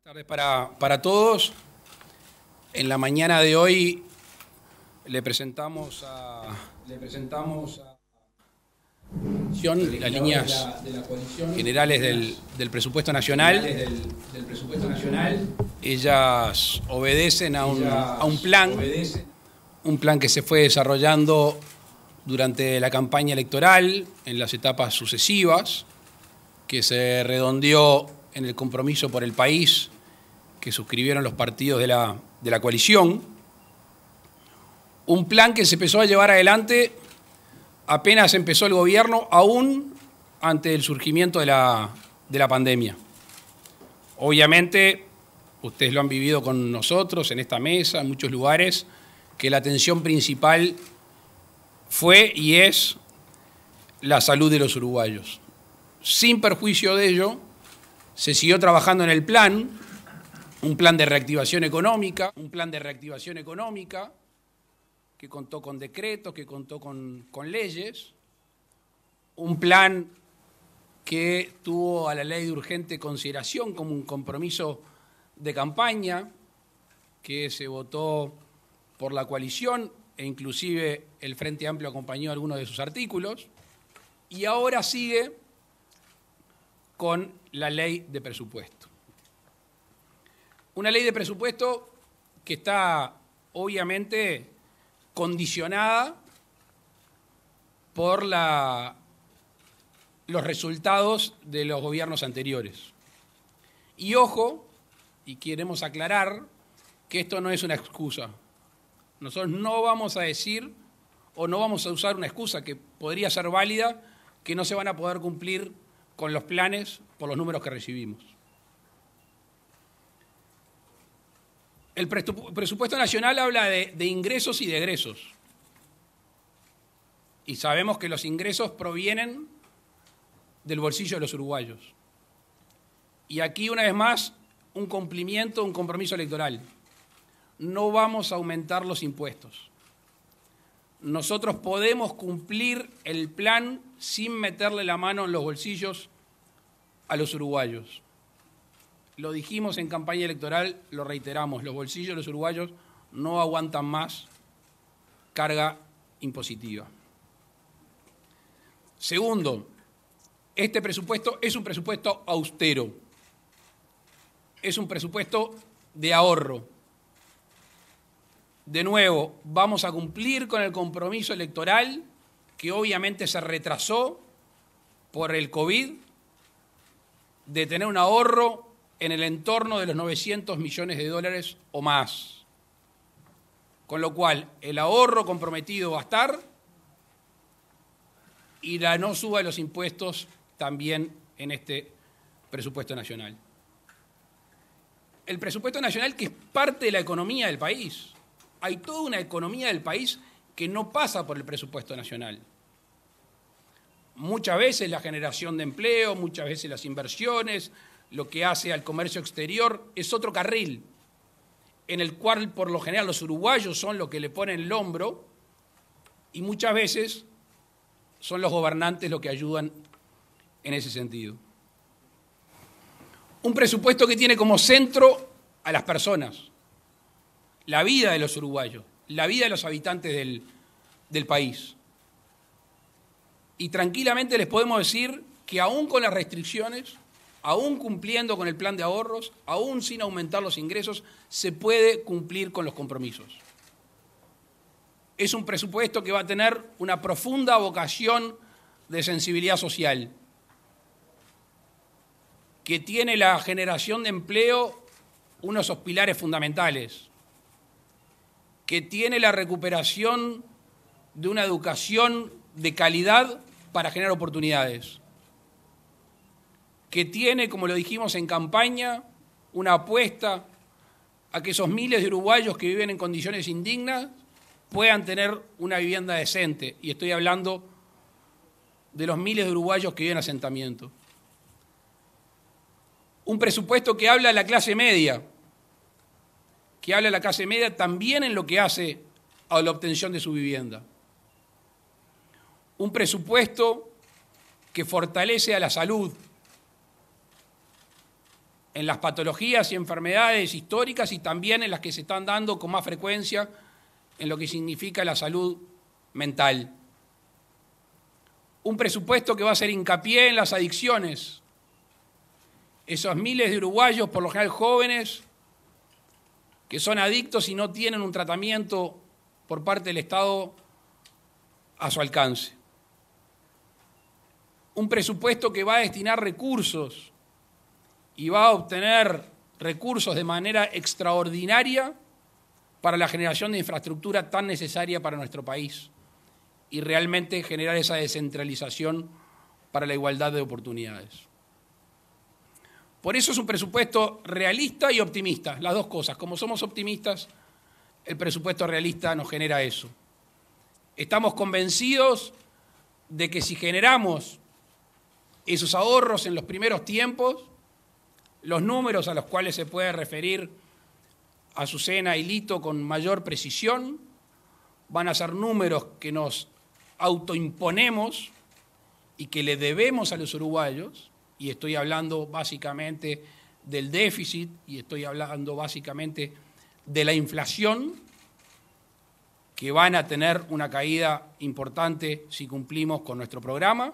Buenas tardes para todos. En la mañana de hoy le presentamos a las líneas generales del presupuesto nacional. Ellas obedecen a un plan que se fue desarrollando durante la campaña electoral, en las etapas sucesivas, que se redondeó en el compromiso por el país que suscribieron los partidos de la coalición. Un plan que se empezó a llevar adelante apenas empezó el gobierno, aún ante el surgimiento de la pandemia. Obviamente, ustedes lo han vivido con nosotros en esta mesa, en muchos lugares, que la atención principal fue y es la salud de los uruguayos. Sin perjuicio de ello, se siguió trabajando en el plan, un plan de reactivación económica, que contó con decretos, que contó con leyes, un plan que tuvo a la ley de urgente consideración como un compromiso de campaña, que se votó por la coalición e inclusive el Frente Amplio acompañó algunos de sus artículos, y ahora sigue con la ley de presupuesto. Una ley de presupuesto que está obviamente condicionada por los resultados de los gobiernos anteriores. Y ojo, y queremos aclarar que esto no es una excusa. Nosotros no vamos a decir o no vamos a usar una excusa que podría ser válida, que no se van a poder cumplir con los planes por los números que recibimos. El presupuesto nacional habla de ingresos y de egresos. Y sabemos que los ingresos provienen del bolsillo de los uruguayos. Y aquí, una vez más, un cumplimiento, un compromiso electoral. No vamos a aumentar los impuestos. Nosotros podemos cumplir el plan sin meterle la mano en los bolsillos a los uruguayos. Lo dijimos en campaña electoral, lo reiteramos, los bolsillos de los uruguayos no aguantan más carga impositiva. Segundo, este presupuesto es un presupuesto austero, es un presupuesto de ahorro. De nuevo, vamos a cumplir con el compromiso electoral que obviamente se retrasó por el COVID, de tener un ahorro en el entorno de los 900 millones de dólares o más. Con lo cual, el ahorro comprometido va a estar y la no suba de los impuestos también en este presupuesto nacional. El presupuesto nacional que es parte de la economía del país. Hay toda una economía del país que no pasa por el presupuesto nacional. Muchas veces la generación de empleo, muchas veces las inversiones, lo que hace al comercio exterior, es otro carril en el cual por lo general los uruguayos son los que le ponen el hombro y muchas veces son los gobernantes los que ayudan en ese sentido. Un presupuesto que tiene como centro a las personas, la vida de los uruguayos, la vida de los habitantes del país. Y tranquilamente les podemos decir que aún con las restricciones, aún cumpliendo con el plan de ahorros, aún sin aumentar los ingresos, se puede cumplir con los compromisos. Es un presupuesto que va a tener una profunda vocación de sensibilidad social, que tiene la generación de empleo uno de esos pilares fundamentales, que tiene la recuperación de una educación de calidad para generar oportunidades, que tiene, como lo dijimos en campaña, una apuesta a que esos miles de uruguayos que viven en condiciones indignas puedan tener una vivienda decente. Y estoy hablando de los miles de uruguayos que viven en asentamiento. Un presupuesto que habla de la clase media, también en lo que hace a la obtención de su vivienda. Un presupuesto que fortalece a la salud, en las patologías y enfermedades históricas y también en las que se están dando con más frecuencia en lo que significa la salud mental. Un presupuesto que va a hacer hincapié en las adicciones. Esos miles de uruguayos, por lo general jóvenes, que son adictos y no tienen un tratamiento por parte del Estado a su alcance. Un presupuesto que va a destinar recursos y va a obtener recursos de manera extraordinaria para la generación de infraestructura tan necesaria para nuestro país y realmente generar esa descentralización para la igualdad de oportunidades. Por eso es un presupuesto realista y optimista, las dos cosas. Como somos optimistas, el presupuesto realista nos genera eso. Estamos convencidos de que si generamos esos ahorros en los primeros tiempos, los números a los cuales se puede referir Azucena y Lito con mayor precisión van a ser números que nos autoimponemos y que le debemos a los uruguayos, y estoy hablando básicamente del déficit y estoy hablando básicamente de la inflación, que van a tener una caída importante si cumplimos con nuestro programa,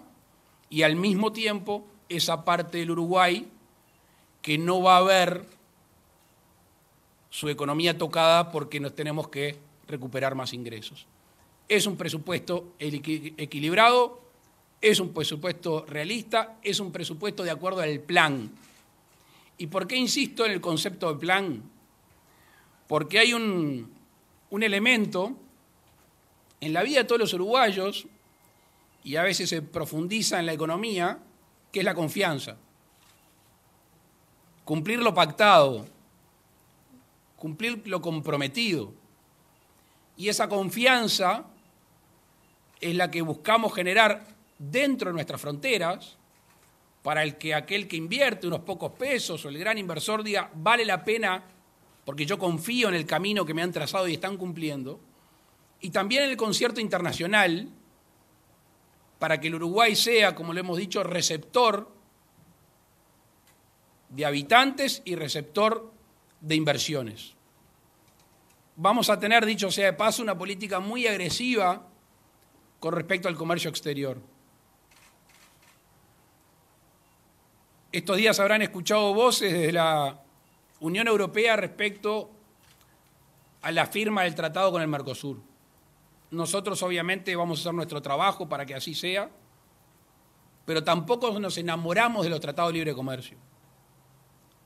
y al mismo tiempo esa parte del Uruguay que no va a ver su economía tocada porque nos tenemos que recuperar más ingresos. Es un presupuesto equilibrado, es un presupuesto realista, es un presupuesto de acuerdo al plan. ¿Y por qué insisto en el concepto de plan? Porque hay un elemento en la vida de todos los uruguayos, y a veces se profundiza en la economía, que es la confianza. Cumplir lo pactado, cumplir lo comprometido. Y esa confianza es la que buscamos generar dentro de nuestras fronteras, para el que aquel que invierte unos pocos pesos o el gran inversor diga, vale la pena porque yo confío en el camino que me han trazado y están cumpliendo, y también en el concierto internacional, para que el Uruguay sea, como lo hemos dicho, receptor de habitantes y receptor de inversiones. Vamos a tener, dicho sea de paso, una política muy agresiva con respecto al comercio exterior. Estos días habrán escuchado voces desde la Unión Europea respecto a la firma del tratado con el Mercosur. Nosotros obviamente vamos a hacer nuestro trabajo para que así sea, pero tampoco nos enamoramos de los tratados de libre comercio.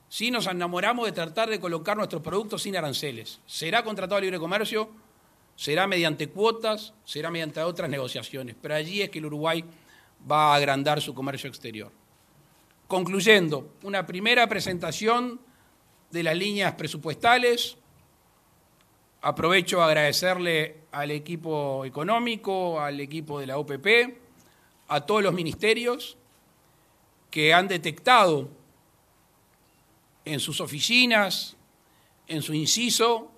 Sí nos enamoramos de tratar de colocar nuestros productos sin aranceles. Será con tratado de libre comercio, será mediante cuotas, será mediante otras negociaciones, pero allí es que el Uruguay va a agrandar su comercio exterior. Concluyendo, una primera presentación de las líneas presupuestales. Aprovecho a agradecerle al equipo económico, al equipo de la OPP, a todos los ministerios que han detectado en sus oficinas, en su inciso,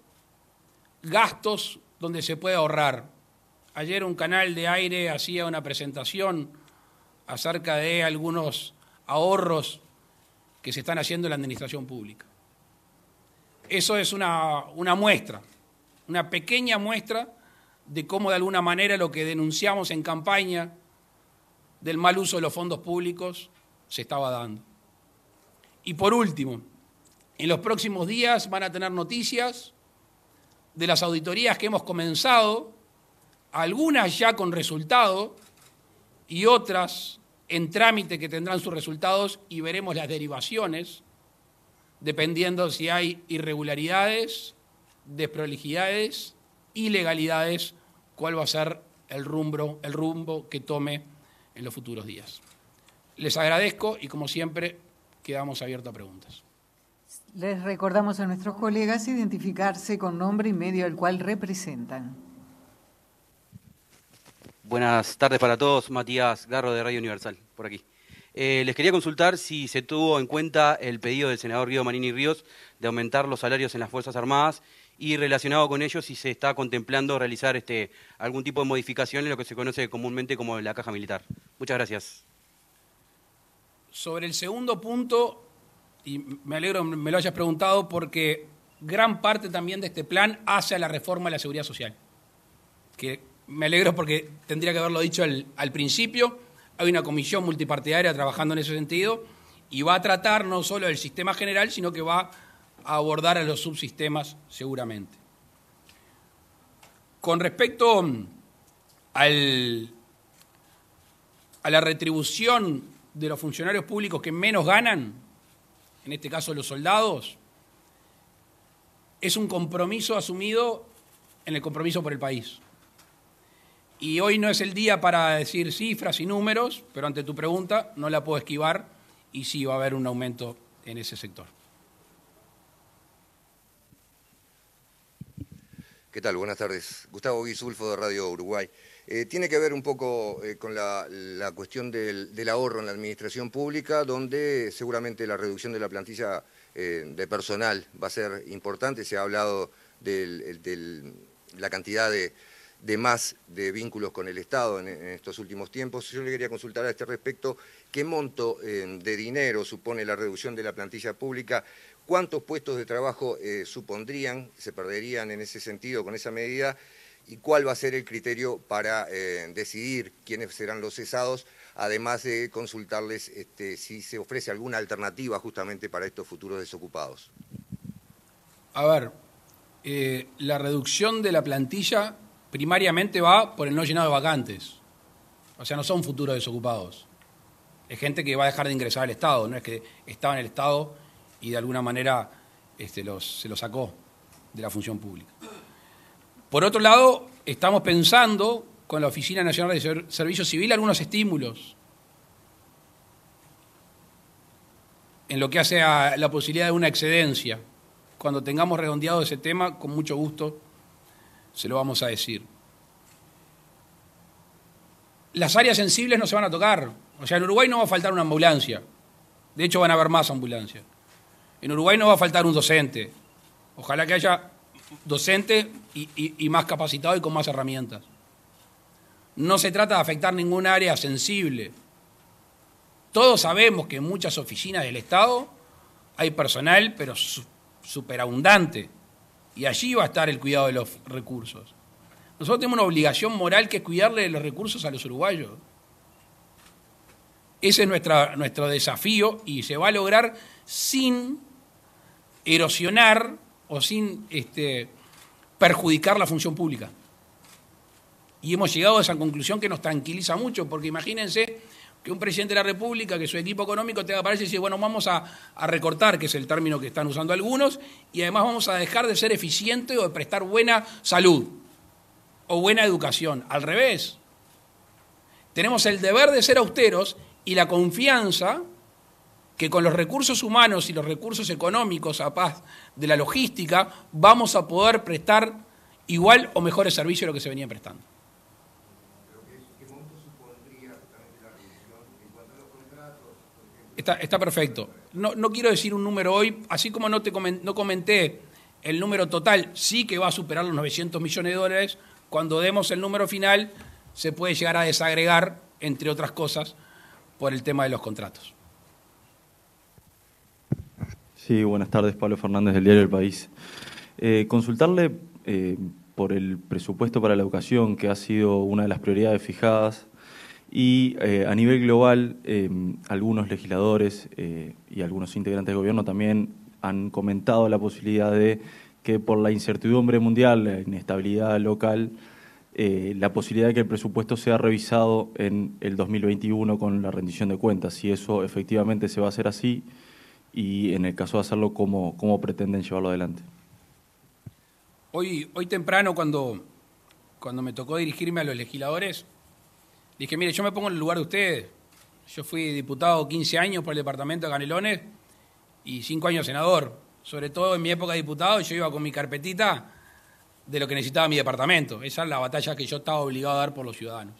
gastos donde se puede ahorrar. Ayer un canal de aire hacía una presentación acerca de algunos ahorros que se están haciendo en la administración pública. Eso es una muestra, una pequeña muestra de cómo de alguna manera lo que denunciamos en campaña del mal uso de los fondos públicos se estaba dando. Y por último, en los próximos días van a tener noticias de las auditorías que hemos comenzado, algunas ya con resultado y otras en trámite que tendrán sus resultados, y veremos las derivaciones, dependiendo si hay irregularidades, desprolijidades, ilegalidades, cuál va a ser el rumbo que tome en los futuros días. Les agradezco y, como siempre, quedamos abiertos a preguntas. Les recordamos a nuestros colegas identificarse con nombre y medio al cual representan. Buenas tardes para todos, Matías Garro de Radio Universal, por aquí. Les quería consultar si se tuvo en cuenta el pedido del senador Guido Manini Ríos de aumentar los salarios en las Fuerzas Armadas y relacionado con ello si se está contemplando realizar algún tipo de modificación en lo que se conoce comúnmente como la caja militar. Muchas gracias. Sobre el segundo punto, y me alegro me lo hayas preguntado porque gran parte también de este plan hace a la reforma de la seguridad social. Que me alegro porque tendría que haberlo dicho al principio. Hay una comisión multipartidaria trabajando en ese sentido y va a tratar no solo del sistema general, sino que va a abordar a los subsistemas seguramente. Con respecto a la retribución de los funcionarios públicos que menos ganan, en este caso los soldados, es un compromiso asumido en el compromiso por el país. Y hoy no es el día para decir cifras y números, pero ante tu pregunta no la puedo esquivar y sí va a haber un aumento en ese sector. ¿Qué tal? Buenas tardes. Gustavo Guisulfo de Radio Uruguay. Tiene que ver un poco con la cuestión del ahorro en la administración pública, donde seguramente la reducción de la plantilla de personal va a ser importante. Se ha hablado de la cantidad de más de vínculos con el Estado en estos últimos tiempos. Yo le quería consultar a este respecto qué monto de dinero supone la reducción de la plantilla pública, cuántos puestos de trabajo supondrían, se perderían en ese sentido con esa medida, y cuál va a ser el criterio para decidir quiénes serán los cesados, además de consultarles si se ofrece alguna alternativa justamente para estos futuros desocupados. A ver, la reducción de la plantilla primariamente va por el no llenado de vacantes. O sea, no son futuros desocupados. Es gente que va a dejar de ingresar al Estado, no es que estaba en el Estado y de alguna manera se los sacó de la función pública. Por otro lado, estamos pensando con la Oficina Nacional de Servicio Civil algunos estímulos en lo que hace a la posibilidad de una excedencia. Cuando tengamos redondeado ese tema, con mucho gusto se lo vamos a decir. Las áreas sensibles no se van a tocar. O sea, en Uruguay no va a faltar una ambulancia. De hecho, van a haber más ambulancias. En Uruguay no va a faltar un docente. Ojalá que haya docente y más capacitado y con más herramientas. No se trata de afectar ningún área sensible. Todos sabemos que en muchas oficinas del Estado hay personal, pero superabundante. Y allí va a estar el cuidado de los recursos. Nosotros tenemos una obligación moral que es cuidarle los recursos a los uruguayos. Ese es nuestro desafío y se va a lograr sin erosionar o sin perjudicar la función pública. Y hemos llegado a esa conclusión que nos tranquiliza mucho, porque imagínense que un presidente de la República, que su equipo económico tenga para y dice, bueno, vamos a recortar, que es el término que están usando algunos, y además vamos a dejar de ser eficientes o de prestar buena salud o buena educación. Al revés. Tenemos el deber de ser austeros y la confianza que con los recursos humanos y los recursos económicos, a paz de la logística, vamos a poder prestar igual o mejores servicios de lo que se venía prestando. ¿Qué monto supondría justamente la reducción en cuanto a los contratos? Está perfecto. No quiero decir un número hoy, así como no comenté el número total, sí que va a superar los 900 millones de dólares. Cuando demos el número final, se puede llegar a desagregar, entre otras cosas, por el tema de los contratos. Sí, buenas tardes, Pablo Fernández del diario El País. Consultarle por el presupuesto para la educación, que ha sido una de las prioridades fijadas, y a nivel global, algunos legisladores y algunos integrantes del gobierno también han comentado la posibilidad de que por la incertidumbre mundial, la inestabilidad local, la posibilidad de que el presupuesto sea revisado en el 2021 con la rendición de cuentas, si eso efectivamente se va a hacer así, y en el caso de hacerlo, ¿cómo pretenden llevarlo adelante? Hoy temprano, cuando me tocó dirigirme a los legisladores, dije, mire, yo me pongo en el lugar de ustedes. Yo fui diputado 15 años por el departamento de Canelones y 5 años senador. Sobre todo en mi época de diputado, yo iba con mi carpetita de lo que necesitaba mi departamento. Esa es la batalla que yo estaba obligado a dar por los ciudadanos.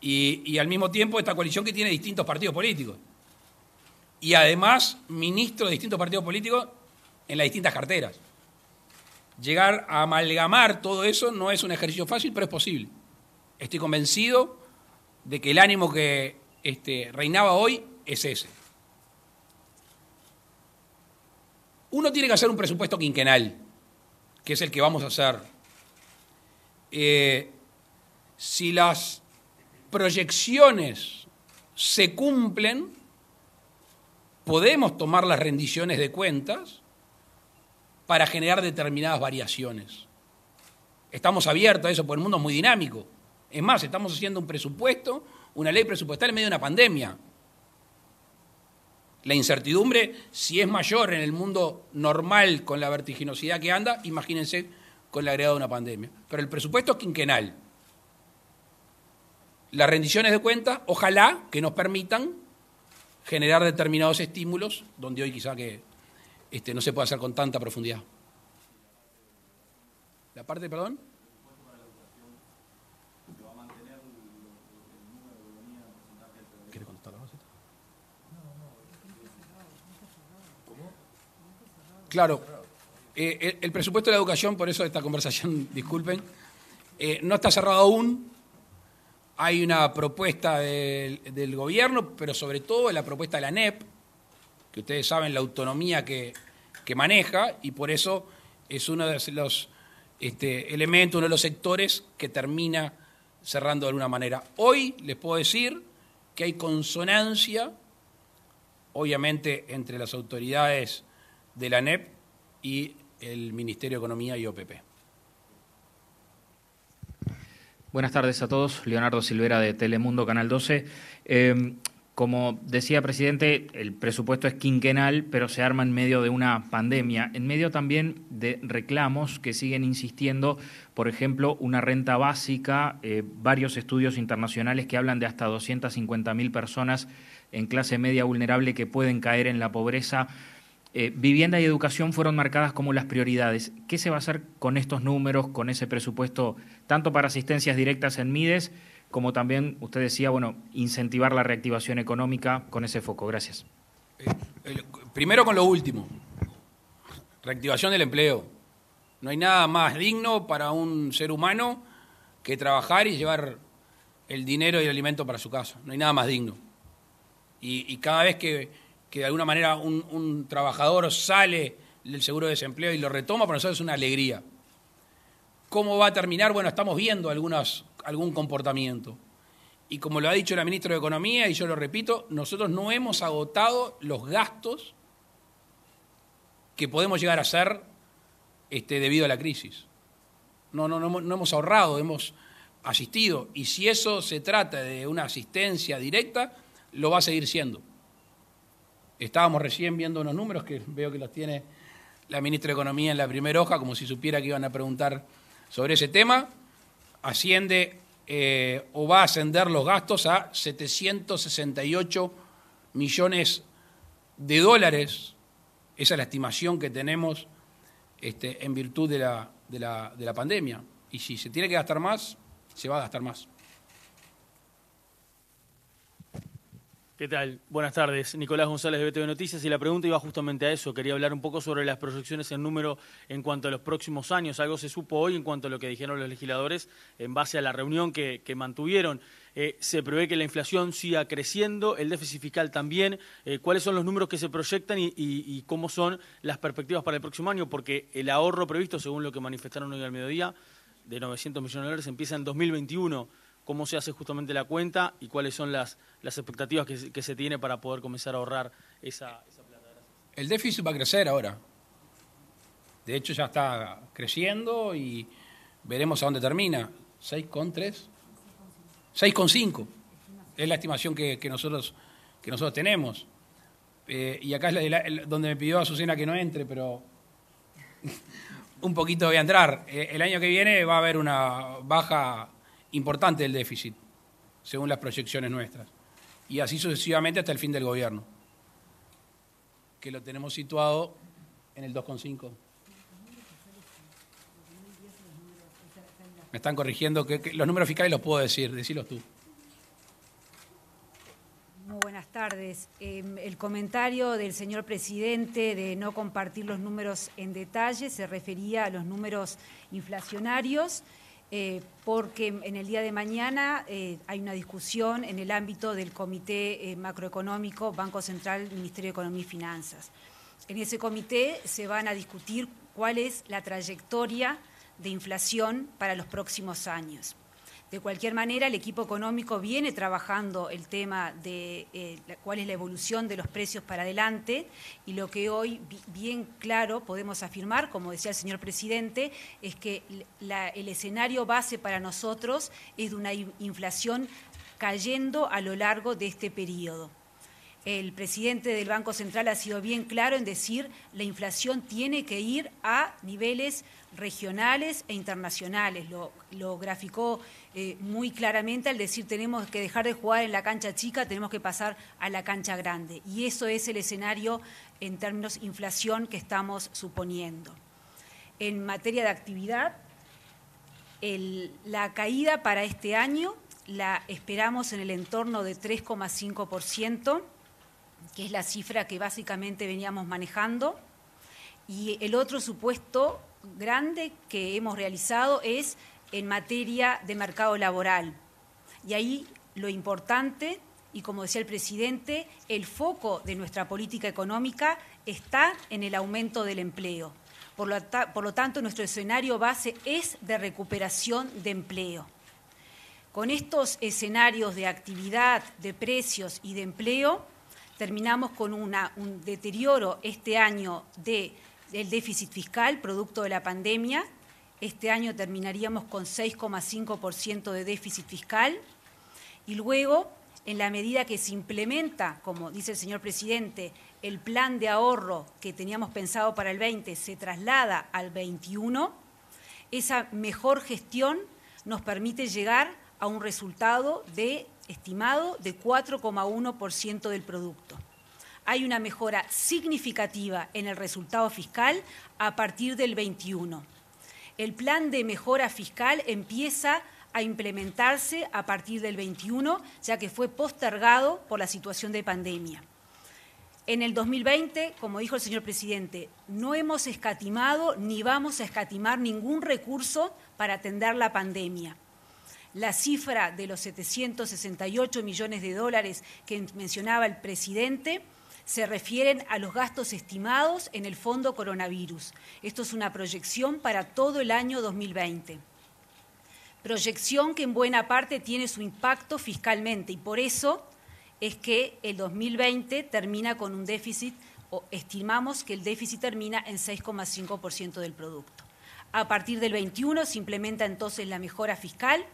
Y al mismo tiempo, esta coalición que tiene distintos partidos políticos. Y además, ministros de distintos partidos políticos en las distintas carteras. Llegar a amalgamar todo eso no es un ejercicio fácil, pero es posible. Estoy convencido de que el ánimo que reinaba hoy es ese. Uno tiene que hacer un presupuesto quinquenal, que es el que vamos a hacer. Si las proyecciones se cumplen, podemos tomar las rendiciones de cuentas para generar determinadas variaciones. Estamos abiertos a eso, porque el mundo es muy dinámico. Es más, estamos haciendo un presupuesto, una ley presupuestal en medio de una pandemia. La incertidumbre, si es mayor en el mundo normal con la vertiginosidad que anda, imagínense con el agregado de una pandemia. Pero el presupuesto es quinquenal. Las rendiciones de cuentas, ojalá que nos permitan generar determinados estímulos, donde hoy quizá que no se puede hacer con tanta profundidad. ¿La parte, perdón? ¿Quiere contestar la base? Claro, el presupuesto de la educación, por eso esta conversación, disculpen, no está cerrado aún. Hay una propuesta del gobierno, pero sobre todo la propuesta de la ANEP, que ustedes saben la autonomía que maneja, y por eso es uno de los elementos, uno de los sectores que termina cerrando de alguna manera. Hoy les puedo decir que hay consonancia, obviamente, entre las autoridades de la ANEP y el Ministerio de Economía y OPP. Buenas tardes a todos. Leonardo Silvera de Telemundo, Canal 12. Como decía, presidente, el presupuesto es quinquenal, pero se arma en medio de una pandemia, en medio también de reclamos que siguen insistiendo, por ejemplo, una renta básica, varios estudios internacionales que hablan de hasta 250.000 personas en clase media vulnerable que pueden caer en la pobreza. Vivienda y educación fueron marcadas como las prioridades. ¿Qué se va a hacer con estos números, con ese presupuesto, tanto para asistencias directas en MIDES, como también, usted decía, bueno, incentivar la reactivación económica con ese foco? Gracias. Primero con lo último, reactivación del empleo. No hay nada más digno para un ser humano que trabajar y llevar el dinero y el alimento para su casa. No hay nada más digno. Y cada vez que de alguna manera un trabajador sale del seguro de desempleo y lo retoma, para nosotros es una alegría. ¿Cómo va a terminar? Bueno, estamos viendo algún comportamiento. Y como lo ha dicho la ministra de Economía, y yo lo repito, nosotros no hemos agotado los gastos que podemos llegar a hacer debido a la crisis. No hemos ahorrado, hemos asistido. Y si eso se trata de una asistencia directa, lo va a seguir siendo. Estábamos recién viendo unos números que veo que los tiene la ministra de Economía en la primera hoja, como si supiera que iban a preguntar sobre ese tema. Asciende o va a ascender los gastos a 768 millones de dólares. Esa es la estimación que tenemos en virtud de la pandemia. Y si se tiene que gastar más, se va a gastar más. ¿Qué tal? Buenas tardes. Nicolás González de BTV Noticias, y la pregunta iba justamente a eso. Quería hablar un poco sobre las proyecciones en número en cuanto a los próximos años. Algo se supo hoy en cuanto a lo que dijeron los legisladores en base a la reunión que mantuvieron. Se prevé que la inflación siga creciendo, el déficit fiscal también. ¿Cuáles son los números que se proyectan y cómo son las perspectivas para el próximo año? Porque el ahorro previsto, según lo que manifestaron hoy al mediodía, de 900 millones de dólares empieza en 2021. ¿Cómo se hace justamente la cuenta y cuáles son las expectativas que se tiene para poder comenzar a ahorrar esa plata? Gracias. El déficit va a crecer ahora. De hecho, ya está creciendo y veremos a dónde termina. 6,3, 6,5 es la estimación que nosotros tenemos. Y acá es donde me pidió Azucena que no entre, pero un poquito voy a entrar. El año que viene va a haber una baja importante del déficit, según las proyecciones nuestras. Y así sucesivamente hasta el fin del gobierno, que lo tenemos situado en el 2,5. Me están corrigiendo que los números fiscales los puedo decir, decilos tú. Muy buenas tardes. El comentario del señor presidente de no compartir los números en detalle se refería a los números inflacionarios, porque en el día de mañana hay una discusión en el ámbito del Comité Macroeconómico, Banco Central, Ministerio de Economía y Finanzas. En ese comité se van a discutir cuál es la trayectoria de inflación para los próximos años. De cualquier manera, el equipo económico viene trabajando el tema de cuál es la evolución de los precios para adelante, y lo que hoy bien claro podemos afirmar, como decía el señor presidente, es que el escenario base para nosotros es de una inflación cayendo a lo largo de este periodo. El presidente del Banco Central ha sido bien claro en decir la inflación tiene que ir a niveles regionales e internacionales. Lo graficó muy claramente al decir tenemos que dejar de jugar en la cancha chica, tenemos que pasar a la cancha grande. Y eso es el escenario en términos de inflación que estamos suponiendo. En materia de actividad, la caída para este año la esperamos en el entorno de 3,5%, que es la cifra que básicamente veníamos manejando. Y el otro supuesto grande que hemos realizado es en materia de mercado laboral. Y ahí lo importante, y como decía el presidente, el foco de nuestra política económica está en el aumento del empleo. Por lo tanto, nuestro escenario base es de recuperación de empleo. Con estos escenarios de actividad, de precios y de empleo, terminamos con un deterioro este año del déficit fiscal producto de la pandemia. Este año terminaríamos con 6,5% de déficit fiscal, y luego, en la medida que se implementa, como dice el señor presidente, el plan de ahorro que teníamos pensado para el 20 se traslada al 21, esa mejor gestión nos permite llegar a un resultado estimado de 4,1% del producto. Hay una mejora significativa en el resultado fiscal a partir del 21. El plan de mejora fiscal empieza a implementarse a partir del 21, ya que fue postergado por la situación de pandemia. En el 2020, como dijo el señor presidente, no hemos escatimado ni vamos a escatimar ningún recurso para atender la pandemia. La cifra de los 768 millones de dólares que mencionaba el presidente se refieren a los gastos estimados en el Fondo Coronavirus. Esto es una proyección para todo el año 2020. Proyección que en buena parte tiene su impacto fiscalmente, y por eso es que el 2020 termina con un déficit, o estimamos que el déficit termina en 6,5% del producto. A partir del 21 se implementa entonces la mejora fiscal.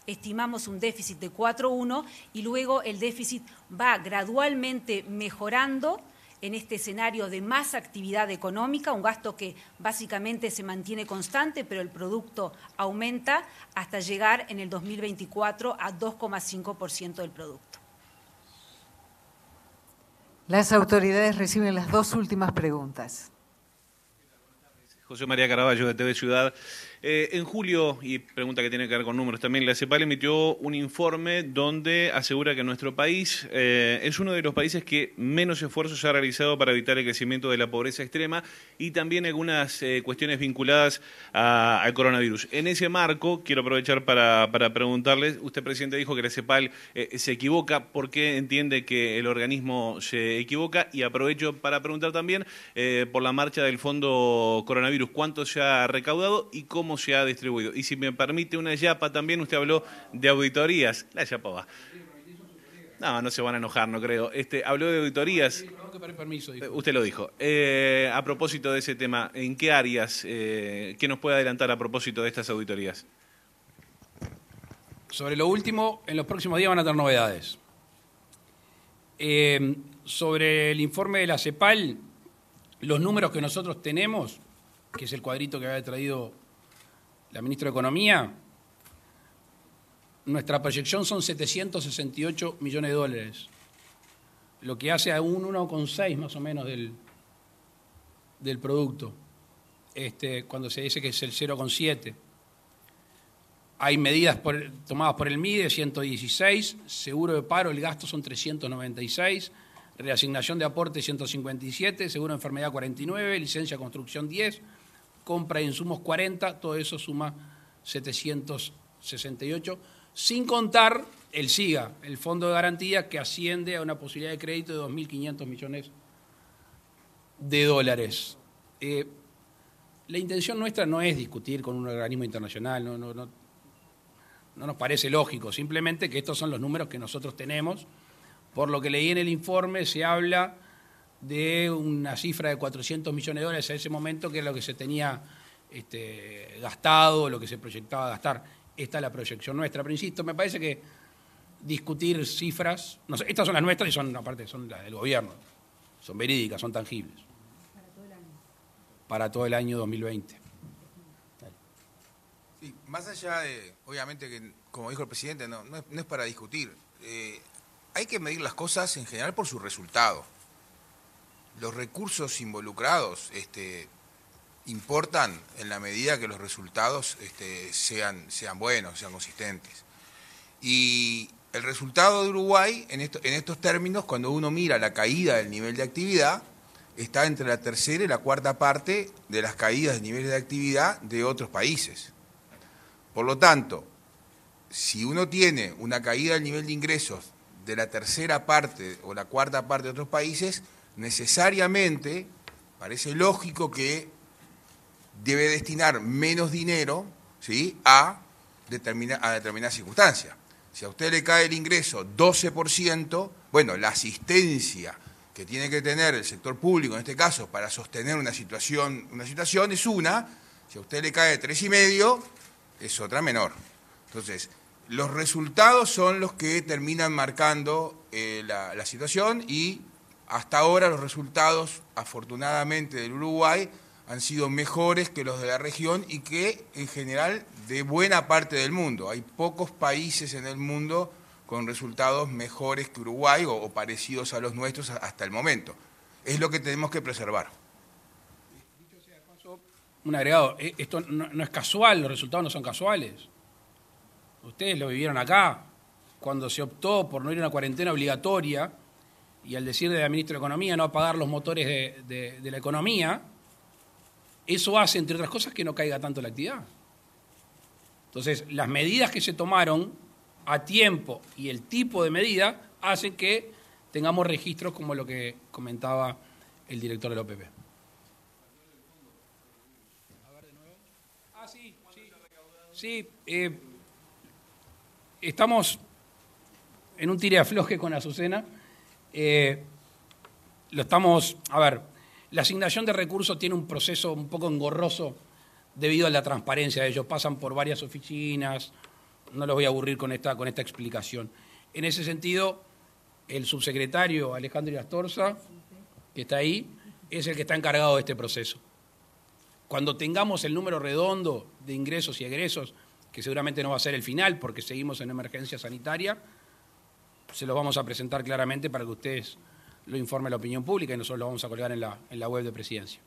Estimamos un déficit de 4,1 y luego el déficit va gradualmente mejorando en este escenario de más actividad económica, un gasto que básicamente se mantiene constante, pero el producto aumenta hasta llegar en el 2024 a 2,5% del producto. Las autoridades reciben las dos últimas preguntas. José María Caraballo, de TV Ciudad. En julio, y pregunta que tiene que ver con números también, la CEPAL emitió un informe donde asegura que nuestro país es uno de los países que menos esfuerzos ha realizado para evitar el crecimiento de la pobreza extrema y también algunas cuestiones vinculadas al coronavirus. En ese marco, quiero aprovechar para preguntarle, usted, presidente, dijo que la CEPAL se equivoca. ¿Por qué entiende que el organismo se equivoca? Y aprovecho para preguntar también por la marcha del Fondo Coronavirus, ¿cuánto se ha recaudado y cómo se ha distribuido? Y si me permite una yapa también, usted habló de auditorías. La yapa va. No se van a enojar, no creo. Habló de auditorías. Usted lo dijo. A propósito de ese tema, ¿en qué áreas, qué nos puede adelantar a propósito de estas auditorías? Sobre lo último, en los próximos días van a tener novedades. Sobre el informe de la CEPAL, los números que nosotros tenemos, que es el cuadrito que había traído la ministra de Economía, nuestra proyección son 768 millones de dólares, lo que hace a un 1,6 más o menos del producto, cuando se dice que es el 0,7. Hay medidas tomadas por el MIDE, 116, seguro de paro, el gasto son 396, reasignación de aporte 157, seguro de enfermedad 49, licencia de construcción 10, compra de insumos 40, todo eso suma 768, sin contar el SIGA, el Fondo de Garantía, que asciende a una posibilidad de crédito de 2.500 millones de dólares. La intención nuestra no es discutir con un organismo internacional, no nos parece lógico, simplemente que estos son los números que nosotros tenemos. Por lo que leí en el informe, se habla de una cifra de 400 millones de dólares a ese momento, que es lo que se tenía gastado, lo que se proyectaba gastar. Esta es la proyección nuestra. Pero insisto, me parece que discutir cifras, no sé, estas son las nuestras y son, aparte, son las del gobierno, son verídicas, son tangibles. Para todo el año 2020. Sí, más allá de, obviamente, que como dijo el presidente, no es para discutir. Hay que medir las cosas en general por su resultado. Los recursos involucrados importan en la medida que los resultados sean buenos, sean consistentes. Y el resultado de Uruguay, en estos términos, cuando uno mira la caída del nivel de actividad, está entre la tercera y la cuarta parte de las caídas de niveles de actividad de otros países. Por lo tanto, si uno tiene una caída del nivel de ingresos de la tercera parte o la cuarta parte de otros países, necesariamente parece lógico que debe destinar menos dinero, ¿sí?, a determinadas circunstancias. Si a usted le cae el ingreso 12%, bueno, la asistencia que tiene que tener el sector público, en este caso, para sostener una situación es una, si a usted le cae 3,5%, es otra menor. Entonces, los resultados son los que terminan marcando la situación, y hasta ahora los resultados, afortunadamente, del Uruguay han sido mejores que los de la región y que, en general, de buena parte del mundo. Hay pocos países en el mundo con resultados mejores que Uruguay o parecidos a los nuestros hasta el momento. Es lo que tenemos que preservar. Dicho sea de paso, un agregado, esto no es casual, los resultados no son casuales. Ustedes lo vivieron acá, cuando se optó por no ir a una cuarentena obligatoria y al decir de la ministra de Economía no apagar los motores de la economía, eso hace, entre otras cosas, que no caiga tanto la actividad. Entonces, las medidas que se tomaron a tiempo y el tipo de medida hacen que tengamos registros como lo que comentaba el director de la OPP. Sí, estamos en un tire afloje con Azucena. La asignación de recursos tiene un proceso un poco engorroso debido a la transparencia de ellos. Pasan por varias oficinas, no los voy a aburrir con esta explicación. En ese sentido, el subsecretario Alejandro Irastorza, que está ahí, es el que está encargado de este proceso. Cuando tengamos el número redondo de ingresos y egresos, que seguramente no va a ser el final porque seguimos en emergencia sanitaria, se los vamos a presentar claramente para que ustedes lo informen a la opinión pública y nosotros lo vamos a colgar en la web de Presidencia.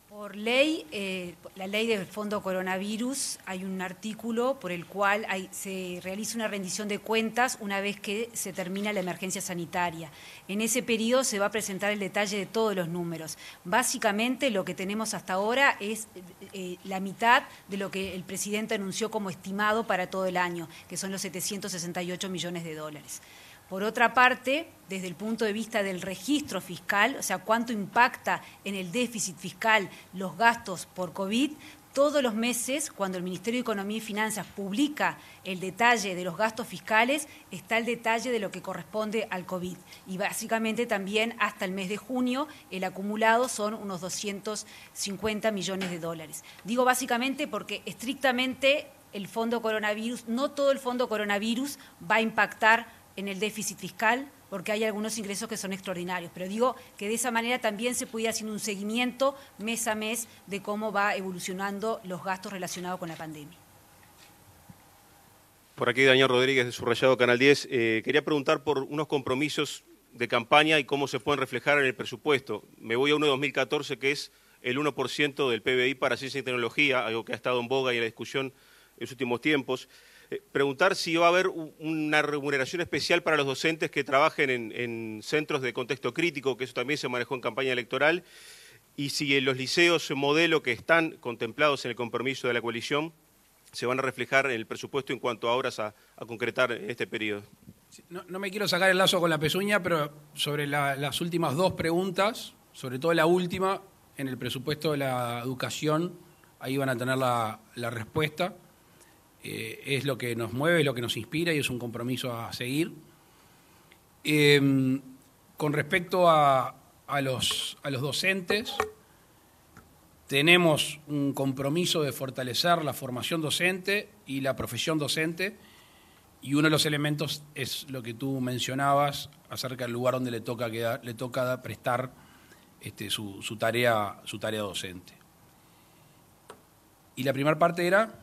Por ley, la ley del Fondo Coronavirus, hay un artículo por el cual se realiza una rendición de cuentas una vez que se termina la emergencia sanitaria. En ese periodo se va a presentar el detalle de todos los números. Básicamente lo que tenemos hasta ahora es la mitad de lo que el presidente anunció como estimado para todo el año, que son los 768 millones de dólares. Por otra parte, desde el punto de vista del registro fiscal, o sea, cuánto impacta en el déficit fiscal los gastos por COVID, todos los meses, cuando el Ministerio de Economía y Finanzas publica el detalle de los gastos fiscales, está el detalle de lo que corresponde al COVID. Y básicamente también hasta el mes de junio, el acumulado son unos 250 millones de dólares. Digo básicamente porque estrictamente el fondo coronavirus, no todo el fondo coronavirus va a impactar en el déficit fiscal, porque hay algunos ingresos que son extraordinarios. Pero digo que de esa manera también se puede hacer un seguimiento mes a mes de cómo va evolucionando los gastos relacionados con la pandemia. Por aquí Daniel Rodríguez de Subrayado Canal 10. Quería preguntar por unos compromisos de campaña y cómo se pueden reflejar en el presupuesto. Me voy a uno de 2014, que es el 1% del PBI para ciencia y tecnología, algo que ha estado en boga y en la discusión en los últimos tiempos. Preguntar si va a haber una remuneración especial para los docentes que trabajen en centros de contexto crítico, que eso también se manejó en campaña electoral, y si en los liceos modelo que están contemplados en el compromiso de la coalición se van a reflejar en el presupuesto en cuanto a obras a concretar en este periodo. No me quiero sacar el lazo con la pezuña, pero sobre las últimas dos preguntas, sobre todo la última, en el presupuesto de la educación, ahí van a tener la respuesta. Es lo que nos mueve, es lo que nos inspira y es un compromiso a seguir. Con respecto a los docentes, tenemos un compromiso de fortalecer la formación docente y la profesión docente, y uno de los elementos es lo que tú mencionabas acerca del lugar donde le toca prestar su tarea docente. Y la primera parte era...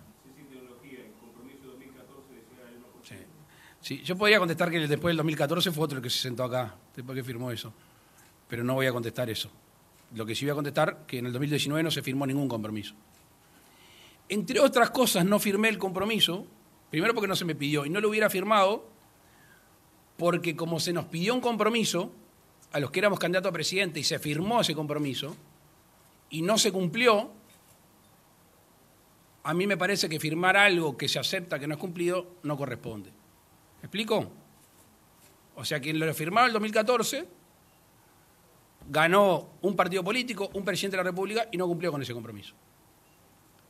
Sí, yo podría contestar que después del 2014 fue otro el que se sentó acá, después que firmó eso, pero no voy a contestar eso. Lo que sí voy a contestar que en el 2019 no se firmó ningún compromiso. Entre otras cosas, no firmé el compromiso, primero porque no se me pidió, y no lo hubiera firmado porque como se nos pidió un compromiso a los que éramos candidatos a presidente y se firmó ese compromiso y no se cumplió, a mí me parece que firmar algo que se acepta que no es cumplido no corresponde. ¿Me explico? O sea, quien lo firmaba en el 2014 ganó un partido político, un presidente de la República y no cumplió con ese compromiso.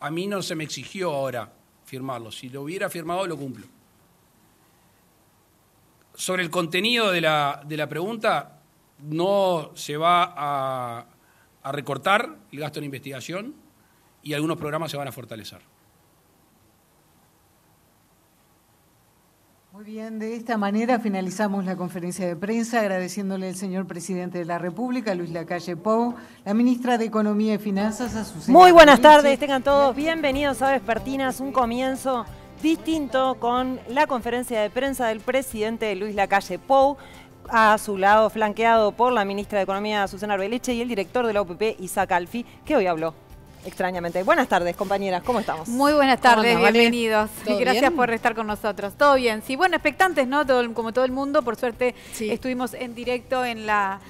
A mí no se me exigió ahora firmarlo. Si lo hubiera firmado, lo cumplo. Sobre el contenido de la pregunta, no se va a recortar el gasto en investigación y algunos programas se van a fortalecer. Muy bien, de esta manera finalizamos la conferencia de prensa agradeciéndole al señor presidente de la República, Luis Lacalle Pou, la ministra de Economía y Finanzas, Azucena. Muy buenas tardes, tengan todos bienvenidos a Vespertinas, un comienzo distinto con la conferencia de prensa del presidente Luis Lacalle Pou, a su lado flanqueado por la ministra de Economía, Susana Arbeleche, y el director de la UPP, Isaac Alfi, que hoy habló. Extrañamente. Buenas tardes, compañeras, ¿cómo estamos? Muy buenas tardes, ¿Cómo andas, bienvenidos. ¿Todo Gracias bien? por estar con nosotros. Todo bien. Sí, bueno, expectantes, ¿no? Como todo el mundo, por suerte estuvimos en directo en la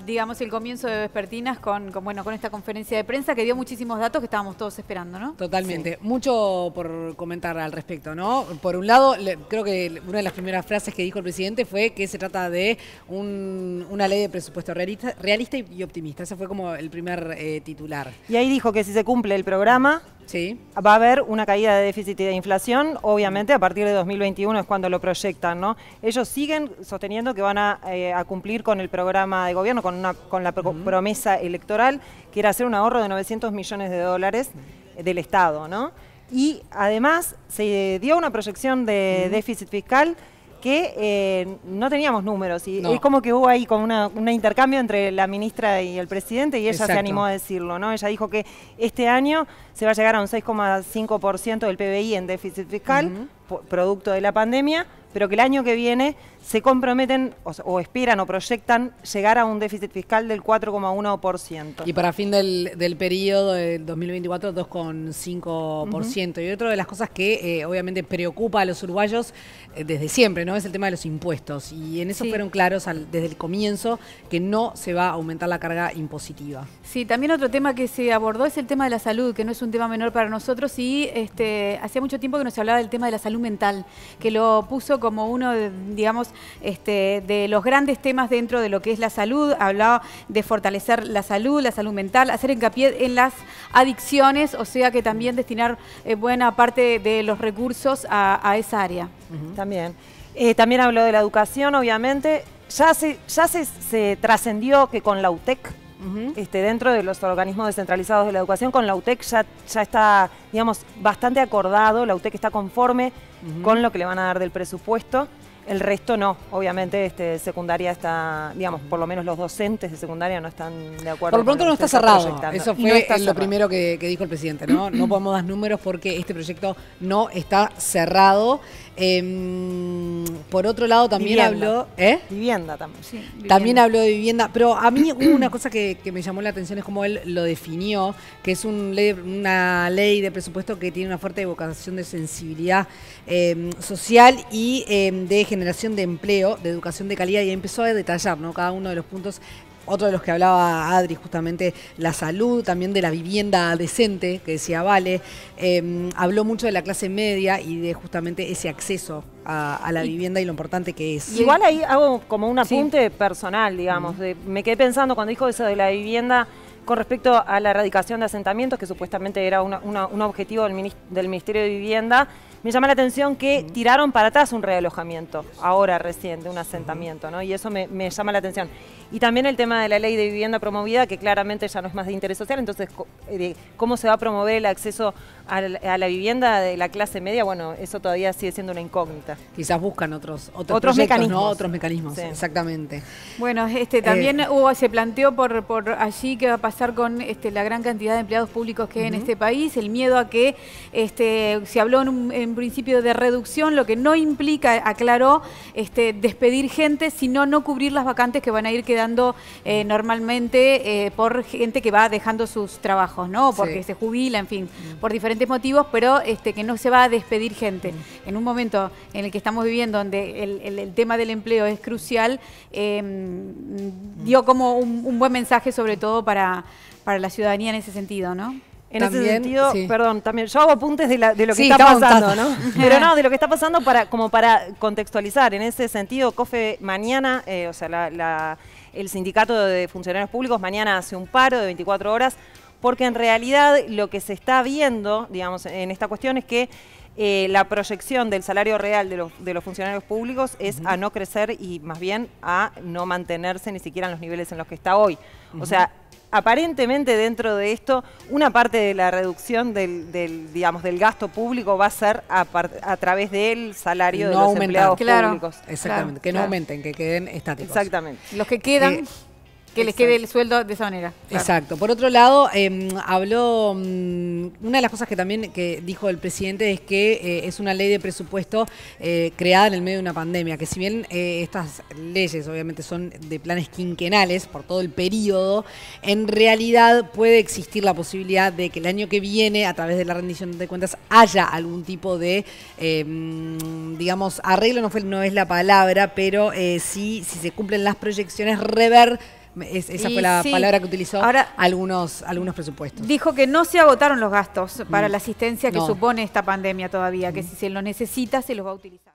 digamos, el comienzo de Vespertinas con esta conferencia de prensa que dio muchísimos datos que estábamos todos esperando, ¿no? Totalmente. Mucho por comentar al respecto, ¿no? Por un lado, creo que una de las primeras frases que dijo el presidente fue que se trata de una ley de presupuesto realista y optimista. Ese fue como el primer titular. Y ahí dijo que si se cumple el programa, va a haber una caída de déficit y de inflación. Obviamente, a partir de 2021 es cuando lo proyectan, ¿no? Ellos siguen sosteniendo que van a cumplir con el programa de gobierno, con la promesa electoral, que era hacer un ahorro de 900 millones de dólares del Estado, ¿no? Y además se dio una proyección de déficit fiscal que no teníamos números, y es como que hubo ahí como un intercambio entre la ministra y el presidente, y ella se animó a decirlo, ¿no? Ella dijo que este año se va a llegar a un 6,5% del PBI en déficit fiscal, producto de la pandemia, pero que el año que viene se comprometen o esperan o proyectan llegar a un déficit fiscal del 4,1%. Y para fin del periodo del 2024, 2,5%. Y otra de las cosas que obviamente preocupa a los uruguayos desde siempre, ¿no? Es el tema de los impuestos. Y en eso fueron claros desde el comienzo que no se va a aumentar la carga impositiva. Sí, también otro tema que se abordó es el tema de la salud, que no es un tema menor para nosotros, y hacía mucho tiempo que nos hablaba del tema de la salud mental, que lo puso como uno de, digamos, de los grandes temas dentro de lo que es la salud. Hablaba de fortalecer la salud mental, hacer hincapié en las adicciones, o sea que también destinar buena parte de los recursos a esa área. También. También habló de la educación, obviamente. Ya se trascendió que con la UTEC, dentro de los organismos descentralizados de la educación, con la UTEC ya está, digamos, bastante acordado. La UTEC está conforme con lo que le van a dar del presupuesto. El resto no, obviamente secundaria está, digamos, por lo menos los docentes de secundaria no están de acuerdo. Por lo pronto no está cerrado, eso fue lo primero que dijo el presidente, ¿no? No podemos dar números porque este proyecto no está cerrado. Por otro lado también habló... Vivienda también. Sí, vivienda. También habló de vivienda, pero a mí una cosa que me llamó la atención es cómo él lo definió, que es una ley de presupuesto que tiene una fuerte vocación de sensibilidad social y de generación de empleo, de educación de calidad, y empezó a detallar, ¿no?, cada uno de los puntos. Otro de los que hablaba Adri, justamente la salud, también de la vivienda decente, que decía Vale. Habló mucho de la clase media y de justamente ese acceso a la vivienda y lo importante que es. Igual ahí hago como un apunte personal, digamos. Me quedé pensando cuando dijo eso de la vivienda con respecto a la erradicación de asentamientos, que supuestamente era un objetivo del Ministerio de Vivienda. Me llama la atención que tiraron para atrás un realojamiento, ahora recién, de un asentamiento, ¿no? Y eso me llama la atención. Y también el tema de la ley de vivienda promovida, que claramente ya no es más de interés social, entonces, ¿cómo se va a promover el acceso a la vivienda de la clase media? Bueno, eso todavía sigue siendo una incógnita. Quizás buscan otros mecanismos. ¿no? Otros mecanismos, sí. Exactamente. Bueno, también se planteó por allí qué va a pasar con la gran cantidad de empleados públicos que hay en este país, el miedo a que se habló en principio de reducción, lo que no implica, aclaró, despedir gente, sino no cubrir las vacantes que van a ir quedando normalmente por gente que va dejando sus trabajos, ¿no? Porque se jubila, en fin, por diferentes motivos, pero que no se va a despedir gente. En un momento en el que estamos viviendo, donde el tema del empleo es crucial, dio como un buen mensaje, sobre todo para la ciudadanía en ese sentido, ¿no? En ese sentido, perdón, también yo hago apuntes de lo que está pasando, ¿no? Pero no, de lo que está pasando como para contextualizar. En ese sentido, COFE mañana, el sindicato de funcionarios públicos mañana hace un paro de 24 horas, porque en realidad lo que se está viendo, digamos, en esta cuestión es que la proyección del salario real de los funcionarios públicos es a no crecer y más bien a no mantenerse ni siquiera en los niveles en los que está hoy. O sea, aparentemente dentro de esto, una parte de la reducción del gasto público va a ser a través del salario de los empleados públicos. Exactamente, que no aumenten, que queden estáticos. Exactamente. Los que quedan, que les quede el sueldo de esa manera. Exacto. Por otro lado, habló, una de las cosas que también dijo el presidente es que es una ley de presupuesto creada en el medio de una pandemia, que si bien estas leyes obviamente son de planes quinquenales por todo el periodo, en realidad puede existir la posibilidad de que el año que viene, a través de la rendición de cuentas, haya algún tipo de, digamos, arreglo, no es la palabra, pero sí, si se cumplen las proyecciones, rever. Esa fue la palabra que utilizó algunos presupuestos. Dijo que no se agotaron los gastos para la asistencia que supone esta pandemia todavía, que si se lo necesita se los va a utilizar.